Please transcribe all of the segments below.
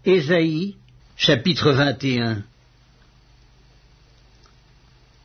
Ésaïe, chapitre 21.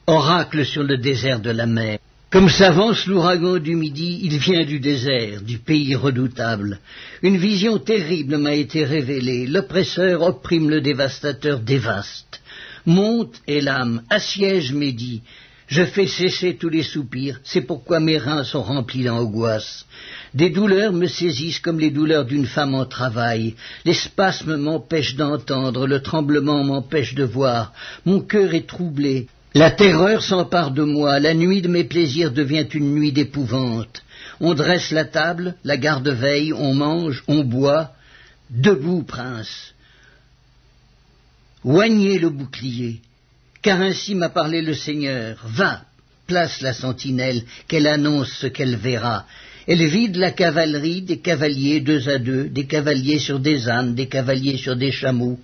Oracle sur le désert de la mer. Comme s'avance l'ouragan du midi, il vient du désert, du pays redoutable. Une vision terrible m'a été révélée. L'oppresseur opprime le dévastateur, dévaste. Monte, Élam, assiège Médie. Je fais cesser tous les soupirs, c'est pourquoi mes reins sont remplis d'angoisse. Des douleurs me saisissent comme les douleurs d'une femme en travail. Les spasmes m'empêchent d'entendre, le tremblement m'empêche de voir. Mon cœur est troublé. La terreur s'empare de moi, la nuit de mes plaisirs devient une nuit d'épouvante. On dresse la table, la garde veille, on mange, on boit. Debout, prince. Oignez le bouclier. Car ainsi m'a parlé le Seigneur. Va, place la sentinelle, qu'elle annonce ce qu'elle verra. Elle vide la cavalerie, des cavaliers deux à deux, des cavaliers sur des ânes, des cavaliers sur des chameaux.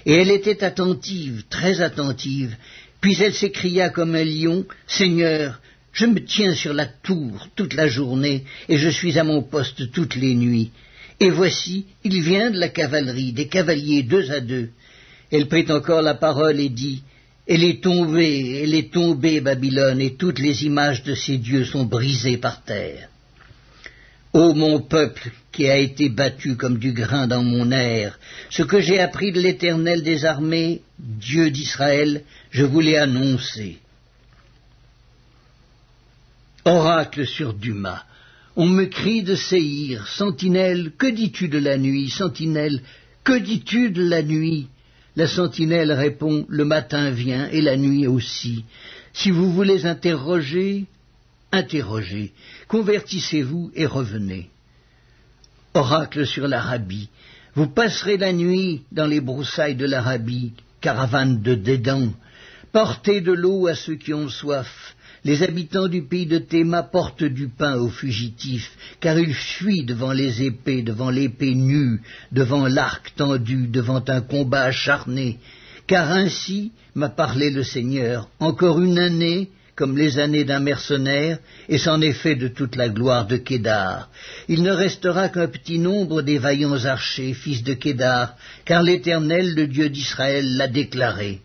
Et elle était attentive, très attentive. Puis elle s'écria comme un lion, « Seigneur, je me tiens sur la tour toute la journée, et je suis à mon poste toutes les nuits. Et voici, il vient de la cavalerie, des cavaliers deux à deux. » Elle prit encore la parole et dit, « elle est tombée, Babylone, et toutes les images de ses dieux sont brisées par terre. Ô mon peuple, qui a été battu comme du grain dans mon air, ce que j'ai appris de l'Éternel des armées, Dieu d'Israël, je vous l'ai annoncé. » Oracle sur Duma. On me crie de Séhir, sentinelle, que dis-tu de la nuit, sentinelle, que dis-tu de la nuit? La sentinelle répond, le matin vient et la nuit aussi. Si vous voulez interroger, interrogez, convertissez-vous et revenez. Oracle sur l'Arabie. Vous passerez la nuit dans les broussailles de l'Arabie, caravane de Dédan. Portez de l'eau à ceux qui ont soif. Les habitants du pays de Théma portent du pain aux fugitifs, car ils fuient devant les épées, devant l'épée nue, devant l'arc tendu, devant un combat acharné. Car ainsi m'a parlé le Seigneur, encore une année, comme les années d'un mercenaire, et c'en est fait de toute la gloire de Kédar. Il ne restera qu'un petit nombre des vaillants archers, fils de Kédar, car l'Éternel, le Dieu d'Israël, l'a déclaré.